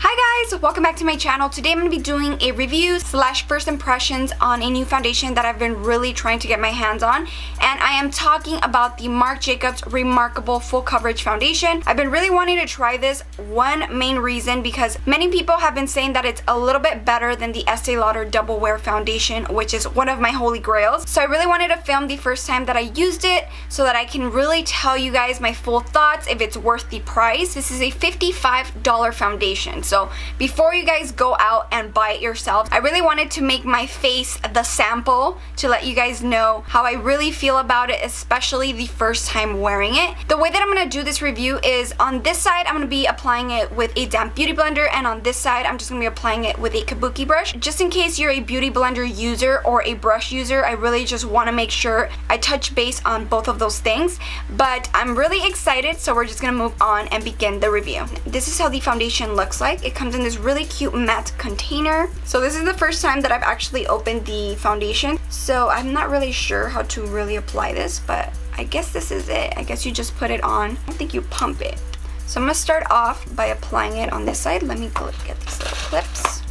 Hi guys, welcome back to my channel. Today I'm going to be doing a review / first impressions on a new foundation that I've been really trying to get my hands on, and I am talking about the MARC JACOBS Remarkable Full Coverage Foundation. I've been really wanting to try this. One main reason because many people have been saying that it's a little bit better than the Estee Lauder Double Wear Foundation, which is one of my holy grails. So I really wanted to film the first time that I used it so that I can really tell you guys my full thoughts if it's worth the price. This is a $55 foundation. So before you guys go out and buy it yourselves, I really wanted to make my face the sample to let you guys know how I really feel about it, especially the first time wearing it. The way that I'm going to do this review is on this side I'm going to be applying it with a damp beauty blender, and on this side I'm just going to be applying it with a kabuki brush. Just in case you're a beauty blender user or a brush user, I really just want to make sure I touch base on both of those things. But I'm really excited, so we're just going to move on and begin the review. This is how the foundation looks like. It comes in this really cute matte container. So this is the first time that I've actually opened the foundation, so I'm not really sure how to really apply this, but I guess this is it. I guess you just put it on. I don't think you pump it. So I'm gonna start off by applying it on this side. Let me go get these little clips.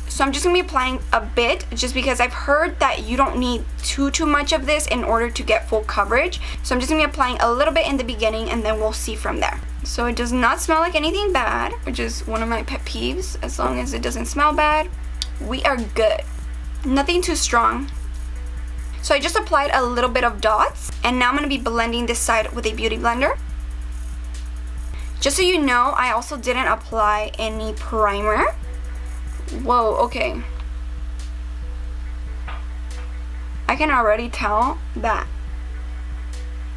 So I'm just gonna be applying a bit just because I've heard that you don't need too much of this in order to get full coverage. So I'm just gonna be applying a little bit in the beginning and then we'll see from there. So it does not smell like anything bad, which is one of my pet peeves. As long as it doesn't smell bad, we are good. Nothing too strong. So I just applied a little bit of dots, and now I'm going to be blending this side with a beauty blender. Just so you know, I also didn't apply any primer. Whoa, okay. I can already tell that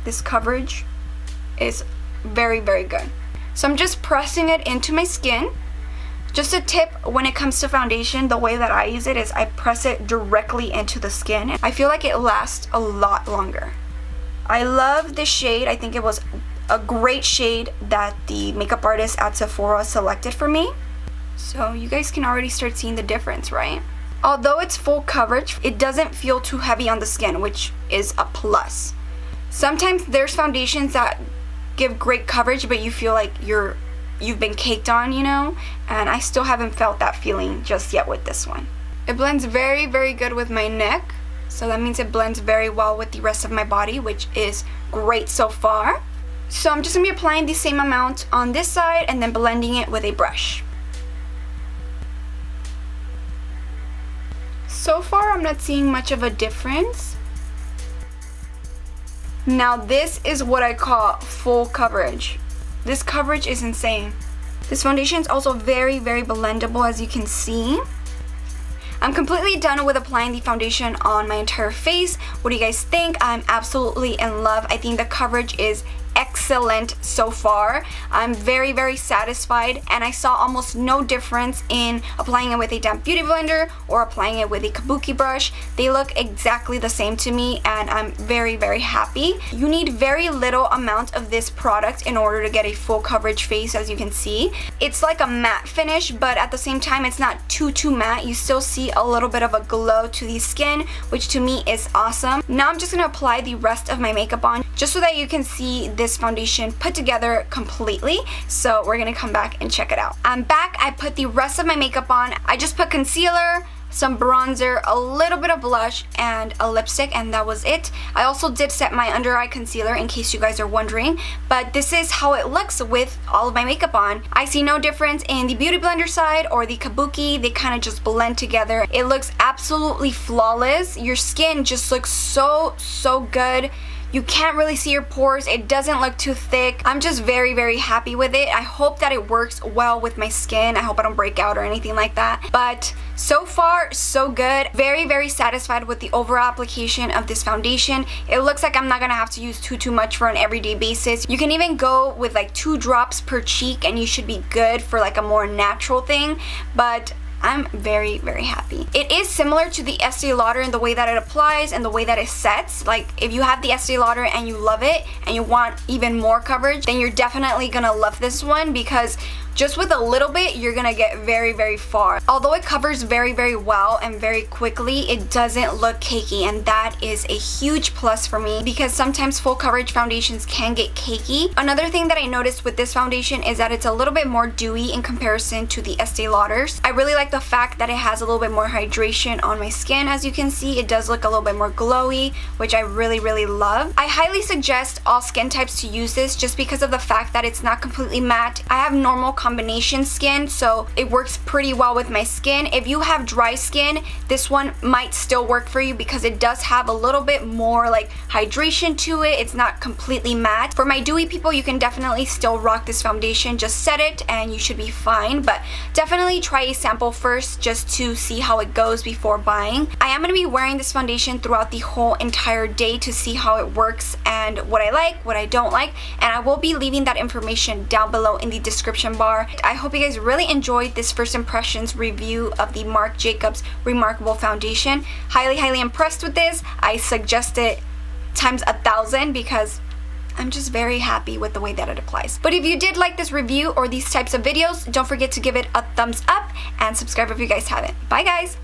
this coverage is very good. So I'm just pressing it into my skin. Just a tip when it comes to foundation, the way that I use it is I press it directly into the skin. I feel like it lasts a lot longer. I love this shade. I think it was a great shade that the makeup artist at Sephora selected for me. So you guys can already start seeing the difference, right? Although it's full coverage, it doesn't feel too heavy on the skin, which is a plus. Sometimes there's foundations that give great coverage, but you feel like you've been caked on, you know, and I still haven't felt that feeling just yet with this one. It blends very good with my neck, so that means it blends very well with the rest of my body, which is great so far. So I'm just gonna be applying the same amount on this side and then blending it with a brush. So far I'm not seeing much of a difference. Now this is what I call full coverage. This coverage is insane. This foundation is also very blendable, as you can see. I'm completely done with applying the foundation on my entire face. What do you guys think? I'm absolutely in love. I think the coverage is excellent so far. I'm very satisfied, and I saw almost no difference in applying it with a damp beauty blender or applying it with a kabuki brush. They look exactly the same to me, and I'm very happy. You need very little amount of this product in order to get a full coverage face, as you can see. It's like a matte finish, but at the same time it's not too matte. You still see a little bit of a glow to the skin, which to me is awesome. Now I'm just going to apply the rest of my makeup on just so that you can see this foundation put together completely. So we're gonna come back and check it out. I'm back. I put the rest of my makeup on. I just put concealer, some bronzer, a little bit of blush, and a lipstick, and that was it. I also did set my under eye concealer in case you guys are wondering, but this is how it looks with all of my makeup on. I see no difference in the beauty blender side or the kabuki. They kind of just blend together. It looks absolutely flawless. Your skin just looks so good. You can't really see your pores. It doesn't look too thick. I'm just very happy with it. I hope that it works well with my skin. I hope I don't break out or anything like that. But so far, so good. Very satisfied with the overall application of this foundation. It looks like I'm not gonna have to use too much for an everyday basis. You can even go with like 2 drops per cheek and you should be good for like a more natural thing. But I'm very happy. It is similar to the Estee Lauder in the way that it applies and the way that it sets. Like if you have the Estee Lauder and you love it and you want even more coverage, then you're definitely gonna love this one, because just with a little bit, you're gonna get very, very far. Although it covers very, very well and very quickly, it doesn't look cakey, and that is a huge plus for me because sometimes full coverage foundations can get cakey. Another thing that I noticed with this foundation is that it's a little bit more dewy in comparison to the Estee Lauders. I really like the fact that it has a little bit more hydration on my skin. As you can see, it does look a little bit more glowy, which I really, really love. I highly suggest all skin types to use this just because of the fact that it's not completely matte. I have normal combination skin, so it works pretty well with my skin. If you have dry skin, this one might still work for you because it does have a little bit more like hydration to it. It's not completely matte. For my dewy people, you can definitely still rock this foundation. Just set it and you should be fine, but definitely try a sample first just to see how it goes before buying. I am going to be wearing this foundation throughout the whole entire day to see how it works and what I like, what I don't like, and I will be leaving that information down below in the description bar. I hope you guys really enjoyed this first impressions review of the MARC JACOBS Remarkable Foundation. Highly, highly impressed with this. I suggest it times 1,000 because I'm just very happy with the way that it applies. But if you did like this review or these types of videos, don't forget to give it a thumbs up and subscribe if you guys haven't. Bye guys!